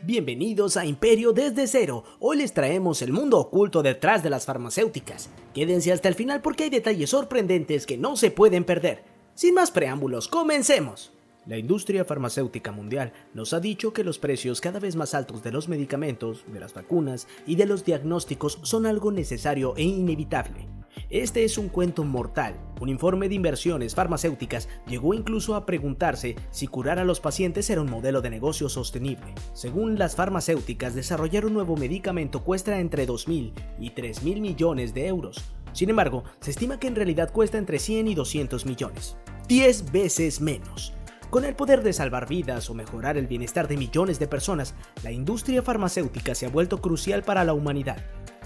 Bienvenidos a Imperio desde cero. Hoy les traemos el mundo oculto detrás de las farmacéuticas. Quédense hasta el final porque hay detalles sorprendentes que no se pueden perder. Sin más preámbulos, comencemos. La industria farmacéutica mundial nos ha dicho que los precios cada vez más altos de los medicamentos, de las vacunas y de los diagnósticos son algo necesario e inevitable. Este es un cuento mortal. Un informe de inversiones farmacéuticas llegó incluso a preguntarse si curar a los pacientes era un modelo de negocio sostenible. Según las farmacéuticas, desarrollar un nuevo medicamento cuesta entre 2.000 y 3.000 millones de euros. Sin embargo, se estima que en realidad cuesta entre 100 y 200 millones. 10 veces menos. Con el poder de salvar vidas o mejorar el bienestar de millones de personas, la industria farmacéutica se ha vuelto crucial para la humanidad.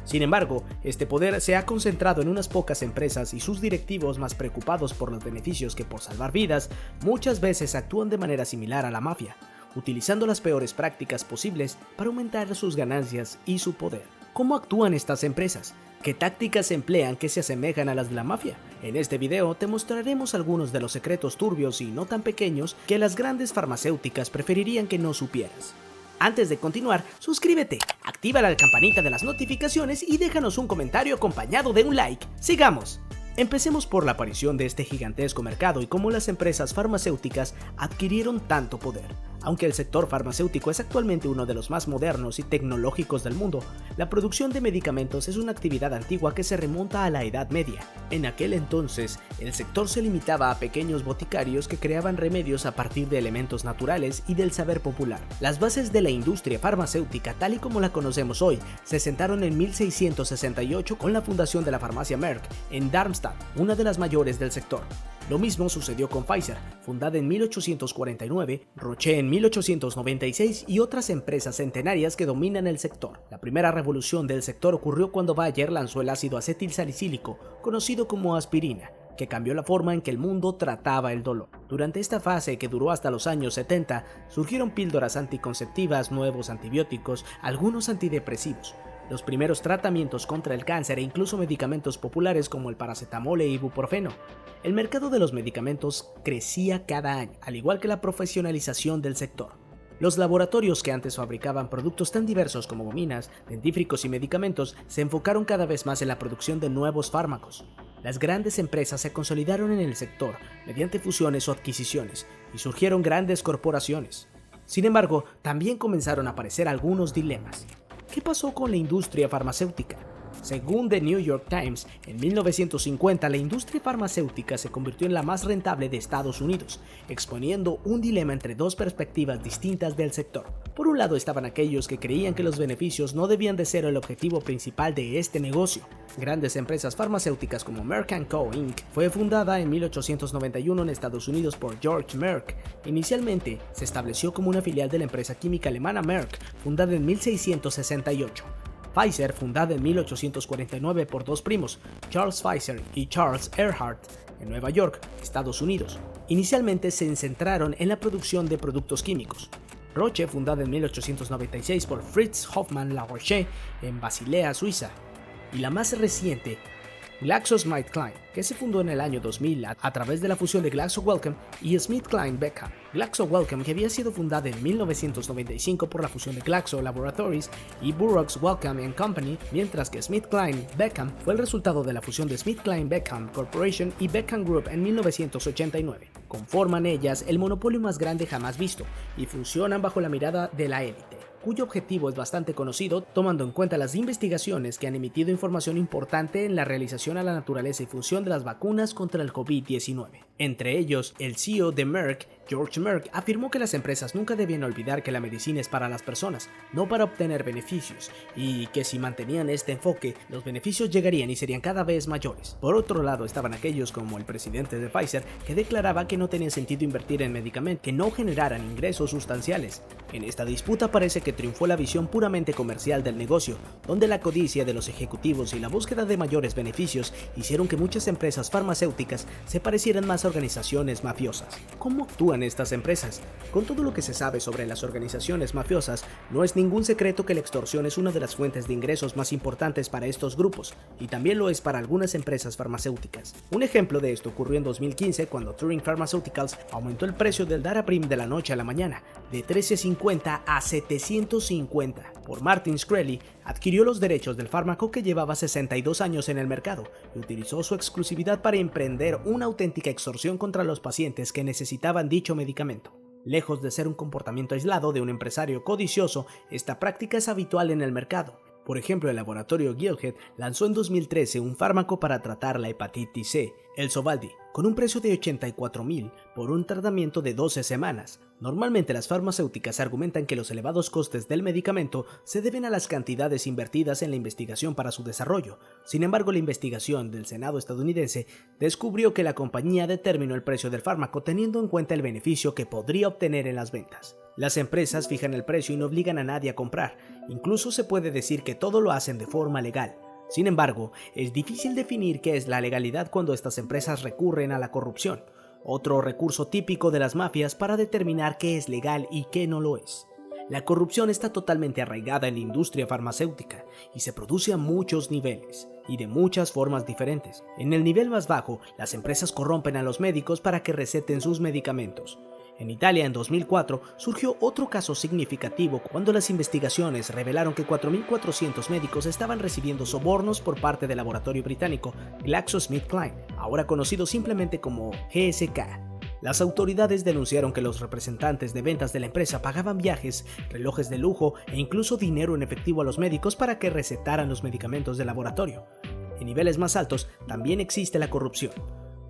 Sin embargo, este poder se ha concentrado en unas pocas empresas y sus directivos, más preocupados por los beneficios que por salvar vidas, muchas veces actúan de manera similar a la mafia, utilizando las peores prácticas posibles para aumentar sus ganancias y su poder. ¿Cómo actúan estas empresas? ¿Qué tácticas emplean que se asemejan a las de la mafia? En este video te mostraremos algunos de los secretos turbios y no tan pequeños que las grandes farmacéuticas preferirían que no supieras. Antes de continuar, suscríbete, activa la campanita de las notificaciones y déjanos un comentario acompañado de un like. ¡Sigamos! Empecemos por la aparición de este gigantesco mercado y cómo las empresas farmacéuticas adquirieron tanto poder. Aunque el sector farmacéutico es actualmente uno de los más modernos y tecnológicos del mundo, la producción de medicamentos es una actividad antigua que se remonta a la Edad Media. En aquel entonces, el sector se limitaba a pequeños boticarios que creaban remedios a partir de elementos naturales y del saber popular. Las bases de la industria farmacéutica, tal y como la conocemos hoy, se sentaron en 1668 con la fundación de la farmacia Merck en Darmstadt, una de las mayores del sector. Lo mismo sucedió con Pfizer, fundada en 1849, Roche en 1896 y otras empresas centenarias que dominan el sector. La primera revolución del sector ocurrió cuando Bayer lanzó el ácido acetilsalicílico, conocido como aspirina, que cambió la forma en que el mundo trataba el dolor. Durante esta fase, que duró hasta los años 70, surgieron píldoras anticonceptivas, nuevos antibióticos, algunos antidepresivos, los primeros tratamientos contra el cáncer e incluso medicamentos populares como el paracetamol e ibuprofeno. El mercado de los medicamentos crecía cada año, al igual que la profesionalización del sector. Los laboratorios que antes fabricaban productos tan diversos como gominas, dentífricos y medicamentos se enfocaron cada vez más en la producción de nuevos fármacos. Las grandes empresas se consolidaron en el sector mediante fusiones o adquisiciones y surgieron grandes corporaciones. Sin embargo, también comenzaron a aparecer algunos dilemas. ¿Qué pasó con la industria farmacéutica? Según The New York Times, en 1950 la industria farmacéutica se convirtió en la más rentable de Estados Unidos, exponiendo un dilema entre dos perspectivas distintas del sector. Por un lado estaban aquellos que creían que los beneficios no debían de ser el objetivo principal de este negocio. Grandes empresas farmacéuticas como Merck & Co. Inc. fue fundada en 1891 en Estados Unidos por George Merck. Inicialmente se estableció como una filial de la empresa química alemana Merck, fundada en 1668. Pfizer, fundada en 1849 por dos primos, Charles Pfizer y Charles Earhart, en Nueva York, Estados Unidos. Inicialmente se centraron en la producción de productos químicos. Roche, fundada en 1896 por Fritz Hoffmann La Roche, en Basilea, Suiza. Y la más reciente, GlaxoSmithKline, que se fundó en el año 2000 a través de la fusión de GlaxoWellcome y SmithKline Beckman. GlaxoWellcome, que había sido fundada en 1995 por la fusión de Glaxo Laboratories y Burroughs Wellcome Company, mientras que SmithKline Beckman fue el resultado de la fusión de SmithKline Beckman Corporation y Beckman Group en 1989. Conforman ellas el monopolio más grande jamás visto y funcionan bajo la mirada de la élite, cuyo objetivo es bastante conocido tomando en cuenta las investigaciones que han emitido información importante en la realización a la naturaleza y función de las vacunas contra el COVID-19. Entre ellos, el CEO de Merck, George Merck, afirmó que las empresas nunca debían olvidar que la medicina es para las personas, no para obtener beneficios, y que si mantenían este enfoque, los beneficios llegarían y serían cada vez mayores. Por otro lado, estaban aquellos como el presidente de Pfizer, que declaraba que no tenía sentido invertir en medicamentos que no generaran ingresos sustanciales. En esta disputa parece que triunfó la visión puramente comercial del negocio, donde la codicia de los ejecutivos y la búsqueda de mayores beneficios hicieron que muchas empresas farmacéuticas se parecieran más a organizaciones mafiosas. ¿Cómo actúan actúan estas empresas. Con todo lo que se sabe sobre las organizaciones mafiosas, no es ningún secreto que la extorsión es una de las fuentes de ingresos más importantes para estos grupos, y también lo es para algunas empresas farmacéuticas. Un ejemplo de esto ocurrió en 2015 cuando Turing Pharmaceuticals aumentó el precio del Daraprim de la noche a la mañana, de $13.50 a $750. Por Martin Shkreli, adquirió los derechos del fármaco que llevaba 62 años en el mercado y utilizó su exclusividad para emprender una auténtica extorsión contra los pacientes que necesitaban dicho medicamento. Lejos de ser un comportamiento aislado de un empresario codicioso, esta práctica es habitual en el mercado. Por ejemplo, el laboratorio Gilead lanzó en 2013 un fármaco para tratar la hepatitis C, el Sovaldi, con un precio de $84,000 por un tratamiento de 12 semanas. Normalmente las farmacéuticas argumentan que los elevados costes del medicamento se deben a las cantidades invertidas en la investigación para su desarrollo. Sin embargo, la investigación del Senado estadounidense descubrió que la compañía determinó el precio del fármaco teniendo en cuenta el beneficio que podría obtener en las ventas. Las empresas fijan el precio y no obligan a nadie a comprar. Incluso se puede decir que todo lo hacen de forma legal. Sin embargo, es difícil definir qué es la legalidad cuando estas empresas recurren a la corrupción, otro recurso típico de las mafias para determinar qué es legal y qué no lo es. La corrupción está totalmente arraigada en la industria farmacéutica y se produce a muchos niveles y de muchas formas diferentes. En el nivel más bajo, las empresas corrompen a los médicos para que receten sus medicamentos. En Italia, en 2004, surgió otro caso significativo cuando las investigaciones revelaron que 4.400 médicos estaban recibiendo sobornos por parte del laboratorio británico GlaxoSmithKline, ahora conocido simplemente como GSK. Las autoridades denunciaron que los representantes de ventas de la empresa pagaban viajes, relojes de lujo e incluso dinero en efectivo a los médicos para que recetaran los medicamentos del laboratorio. En niveles más altos también existe la corrupción.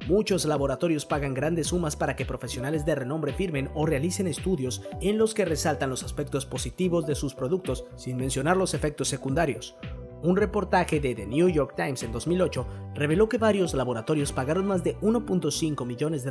Muchos laboratorios pagan grandes sumas para que profesionales de renombre firmen o realicen estudios en los que resaltan los aspectos positivos de sus productos sin mencionar los efectos secundarios. Un reportaje de The New York Times en 2008 reveló que varios laboratorios pagaron más de $1.5 millones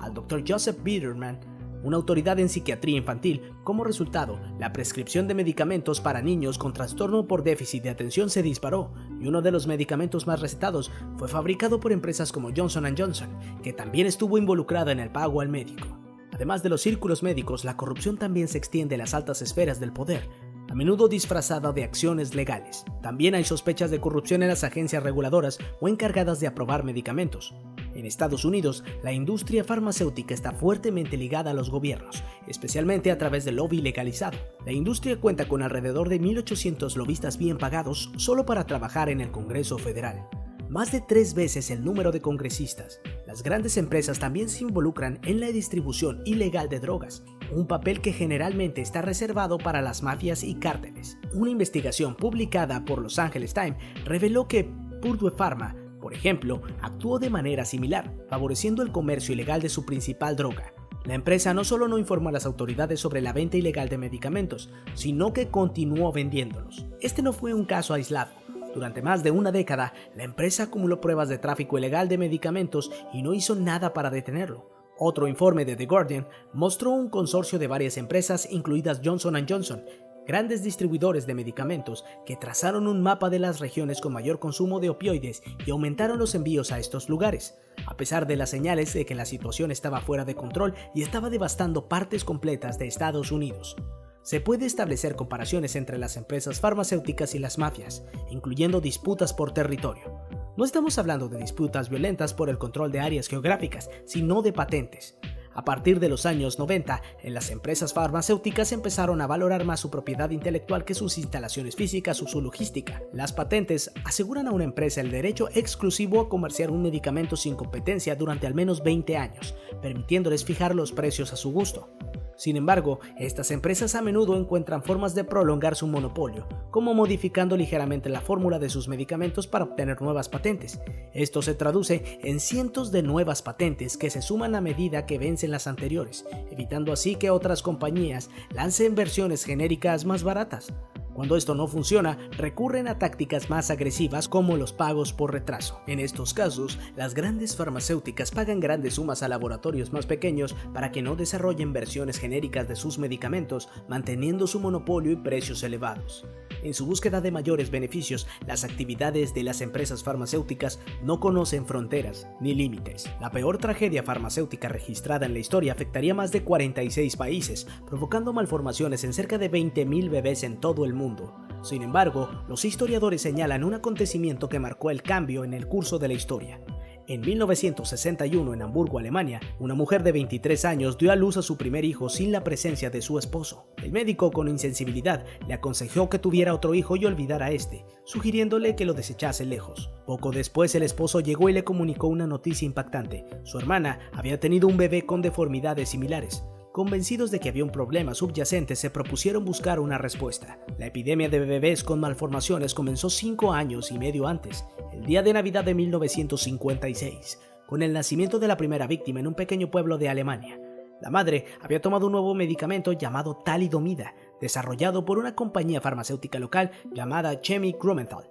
al Dr. Joseph Biederman, una autoridad en psiquiatría infantil. Como resultado, la prescripción de medicamentos para niños con trastorno por déficit de atención se disparó, y uno de los medicamentos más recetados fue fabricado por empresas como Johnson & Johnson, que también estuvo involucrada en el pago al médico. Además de los círculos médicos, la corrupción también se extiende a las altas esferas del poder, a menudo disfrazada de acciones legales. También hay sospechas de corrupción en las agencias reguladoras o encargadas de aprobar medicamentos. En Estados Unidos, la industria farmacéutica está fuertemente ligada a los gobiernos, especialmente a través del lobby legalizado. La industria cuenta con alrededor de 1.800 lobistas bien pagados solo para trabajar en el Congreso Federal. Más de 3 veces el número de congresistas. Las grandes empresas también se involucran en la distribución ilegal de drogas, un papel que generalmente está reservado para las mafias y cárteles. Una investigación publicada por Los Angeles Times reveló que Purdue Pharma, por ejemplo, actuó de manera similar, favoreciendo el comercio ilegal de su principal droga. La empresa no solo no informó a las autoridades sobre la venta ilegal de medicamentos, sino que continuó vendiéndolos. Este no fue un caso aislado. Durante más de una década, la empresa acumuló pruebas de tráfico ilegal de medicamentos y no hizo nada para detenerlo. Otro informe de The Guardian mostró un consorcio de varias empresas, incluidas Johnson & Johnson, grandes distribuidores de medicamentos, que trazaron un mapa de las regiones con mayor consumo de opioides y aumentaron los envíos a estos lugares, a pesar de las señales de que la situación estaba fuera de control y estaba devastando partes completas de Estados Unidos. Se puede establecer comparaciones entre las empresas farmacéuticas y las mafias, incluyendo disputas por territorio. No estamos hablando de disputas violentas por el control de áreas geográficas, sino de patentes. A partir de los años 90, las empresas farmacéuticas empezaron a valorar más su propiedad intelectual que sus instalaciones físicas o su logística. Las patentes aseguran a una empresa el derecho exclusivo a comerciar un medicamento sin competencia durante al menos 20 años, permitiéndoles fijar los precios a su gusto. Sin embargo, estas empresas a menudo encuentran formas de prolongar su monopolio, como modificando ligeramente la fórmula de sus medicamentos para obtener nuevas patentes. Esto se traduce en cientos de nuevas patentes que se suman a medida que vencen las anteriores, evitando así que otras compañías lancen versiones genéricas más baratas. Cuando esto no funciona, recurren a tácticas más agresivas como los pagos por retraso. En estos casos, las grandes farmacéuticas pagan grandes sumas a laboratorios más pequeños para que no desarrollen versiones genéricas de sus medicamentos, manteniendo su monopolio y precios elevados. En su búsqueda de mayores beneficios, las actividades de las empresas farmacéuticas no conocen fronteras ni límites. La peor tragedia farmacéutica registrada en la historia afectaría a más de 46 países, provocando malformaciones en cerca de 20.000 bebés en todo el mundo. Sin embargo, los historiadores señalan un acontecimiento que marcó el cambio en el curso de la historia. En 1961, en Hamburgo, Alemania, una mujer de 23 años dio a luz a su primer hijo sin la presencia de su esposo. El médico, con insensibilidad, le aconsejó que tuviera otro hijo y olvidara a este, sugiriéndole que lo desechase lejos. Poco después, el esposo llegó y le comunicó una noticia impactante. Su hermana había tenido un bebé con deformidades similares. Convencidos de que había un problema subyacente, se propusieron buscar una respuesta. La epidemia de bebés con malformaciones comenzó 5 años y medio antes, el día de Navidad de 1956, con el nacimiento de la primera víctima en un pequeño pueblo de Alemania. La madre había tomado un nuevo medicamento llamado talidomida, desarrollado por una compañía farmacéutica local llamada Chemie Grünenthal.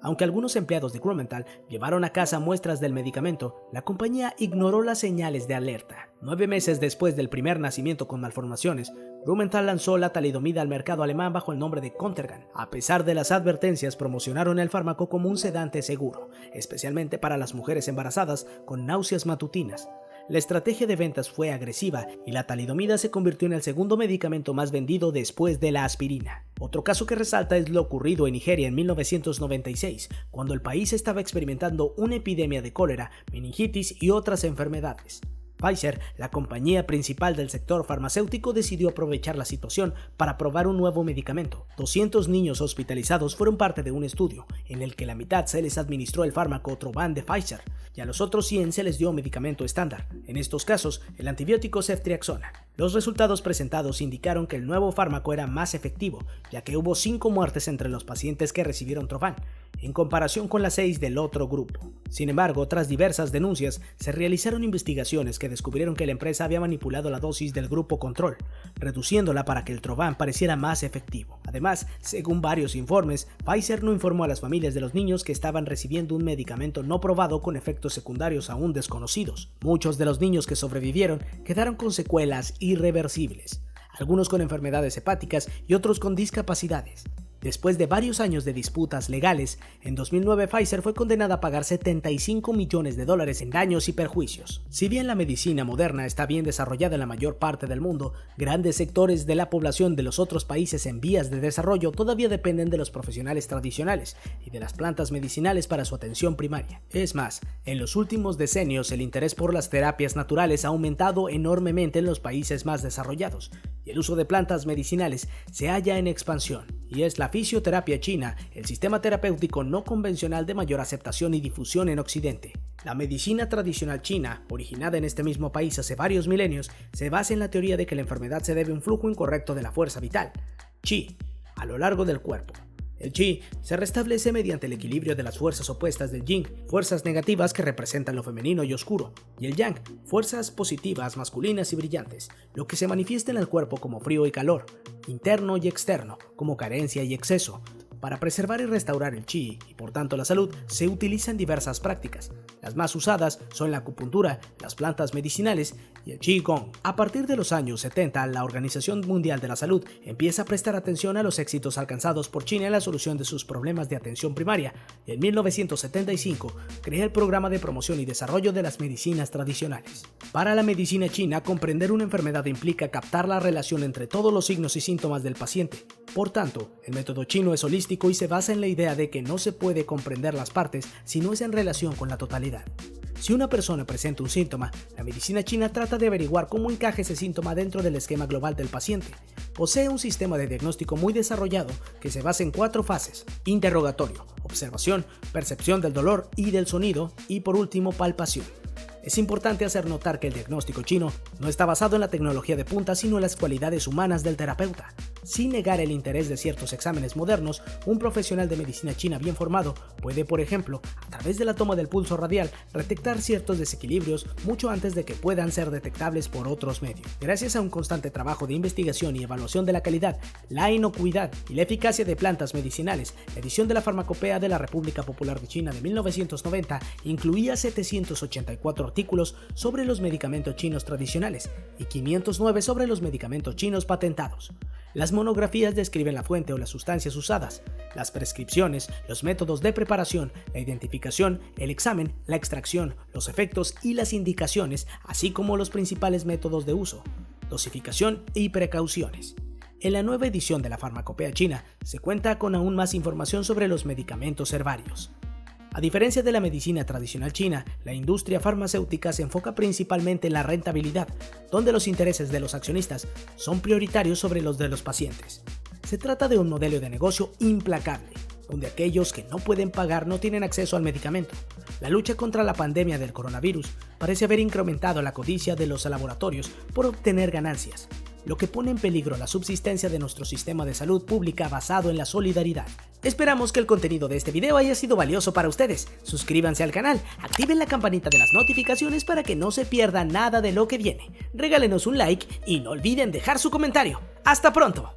Aunque algunos empleados de Grünenthal llevaron a casa muestras del medicamento, la compañía ignoró las señales de alerta. 9 meses después del primer nacimiento con malformaciones, Grünenthal lanzó la talidomida al mercado alemán bajo el nombre de Contergan. A pesar de las advertencias, promocionaron el fármaco como un sedante seguro, especialmente para las mujeres embarazadas con náuseas matutinas. La estrategia de ventas fue agresiva y la talidomida se convirtió en el segundo medicamento más vendido después de la aspirina. Otro caso que resalta es lo ocurrido en Nigeria en 1996, cuando el país estaba experimentando una epidemia de cólera, meningitis y otras enfermedades. Pfizer, la compañía principal del sector farmacéutico, decidió aprovechar la situación para probar un nuevo medicamento. 200 niños hospitalizados fueron parte de un estudio, en el que la mitad se les administró el fármaco Trovan de Pfizer, y a los otros 100 se les dio medicamento estándar, en estos casos el antibiótico ceftriaxona. Los resultados presentados indicaron que el nuevo fármaco era más efectivo, ya que hubo 5 muertes entre los pacientes que recibieron Trovan, en comparación con las 6 del otro grupo. Sin embargo, tras diversas denuncias, se realizaron investigaciones que descubrieron que la empresa había manipulado la dosis del grupo control, reduciéndola para que el Trovan pareciera más efectivo. Además, según varios informes, Pfizer no informó a las familias de los niños que estaban recibiendo un medicamento no probado con efectos secundarios aún desconocidos. Muchos de los niños que sobrevivieron quedaron con secuelas irreversibles, algunos con enfermedades hepáticas y otros con discapacidades. Después de varios años de disputas legales, en 2009 Pfizer fue condenada a pagar $75 millones en daños y perjuicios. Si bien la medicina moderna está bien desarrollada en la mayor parte del mundo, grandes sectores de la población de los otros países en vías de desarrollo todavía dependen de los profesionales tradicionales y de las plantas medicinales para su atención primaria. Es más, en los últimos decenios el interés por las terapias naturales ha aumentado enormemente en los países más desarrollados, y el uso de plantas medicinales se halla en expansión, y es la fisioterapia china, el sistema terapéutico no convencional de mayor aceptación y difusión en Occidente. La medicina tradicional china, originada en este mismo país hace varios milenios, se basa en la teoría de que la enfermedad se debe a un flujo incorrecto de la fuerza vital, Qi, a lo largo del cuerpo. El Qi se restablece mediante el equilibrio de las fuerzas opuestas del Yin, fuerzas negativas que representan lo femenino y oscuro, y el Yang, fuerzas positivas, masculinas y brillantes, lo que se manifiesta en el cuerpo como frío y calor, interno y externo, como carencia y exceso. Para preservar y restaurar el Qi, y por tanto la salud, se utilizan diversas prácticas. Las más usadas son la acupuntura, las plantas medicinales y el Qigong. A partir de los años 70, la Organización Mundial de la Salud empieza a prestar atención a los éxitos alcanzados por China en la solución de sus problemas de atención primaria, y en 1975 crea el Programa de Promoción y Desarrollo de las Medicinas Tradicionales. Para la medicina china, comprender una enfermedad implica captar la relación entre todos los signos y síntomas del paciente. Por tanto, el método chino es holístico y se basa en la idea de que no se puede comprender las partes si no es en relación con la totalidad. Si una persona presenta un síntoma, la medicina china trata de averiguar cómo encaja ese síntoma dentro del esquema global del paciente. Posee un sistema de diagnóstico muy desarrollado que se basa en 4 fases: interrogatorio, observación, percepción del dolor y del sonido, y por último, palpación. Es importante hacer notar que el diagnóstico chino no está basado en la tecnología de punta, sino en las cualidades humanas del terapeuta. Sin negar el interés de ciertos exámenes modernos, un profesional de medicina china bien formado puede, por ejemplo, a través de la toma del pulso radial, detectar ciertos desequilibrios mucho antes de que puedan ser detectables por otros medios. Gracias a un constante trabajo de investigación y evaluación de la calidad, la inocuidad y la eficacia de plantas medicinales, la edición de la Farmacopea de la República Popular de China de 1990 incluía 784 artículos sobre los medicamentos chinos tradicionales y 509 sobre los medicamentos chinos patentados. Las monografías describen la fuente o las sustancias usadas, las prescripciones, los métodos de preparación, la identificación, el examen, la extracción, los efectos y las indicaciones, así como los principales métodos de uso, dosificación y precauciones. En la nueva edición de la Farmacopea china se cuenta con aún más información sobre los medicamentos herbarios. A diferencia de la medicina tradicional china, la industria farmacéutica se enfoca principalmente en la rentabilidad, donde los intereses de los accionistas son prioritarios sobre los de los pacientes. Se trata de un modelo de negocio implacable, donde aquellos que no pueden pagar no tienen acceso al medicamento. La lucha contra la pandemia del coronavirus parece haber incrementado la codicia de los laboratorios por obtener ganancias, lo que pone en peligro la subsistencia de nuestro sistema de salud pública basado en la solidaridad. Esperamos que el contenido de este video haya sido valioso para ustedes. Suscríbanse al canal, activen la campanita de las notificaciones para que no se pierda nada de lo que viene. Regálenos un like y no olviden dejar su comentario. ¡Hasta pronto!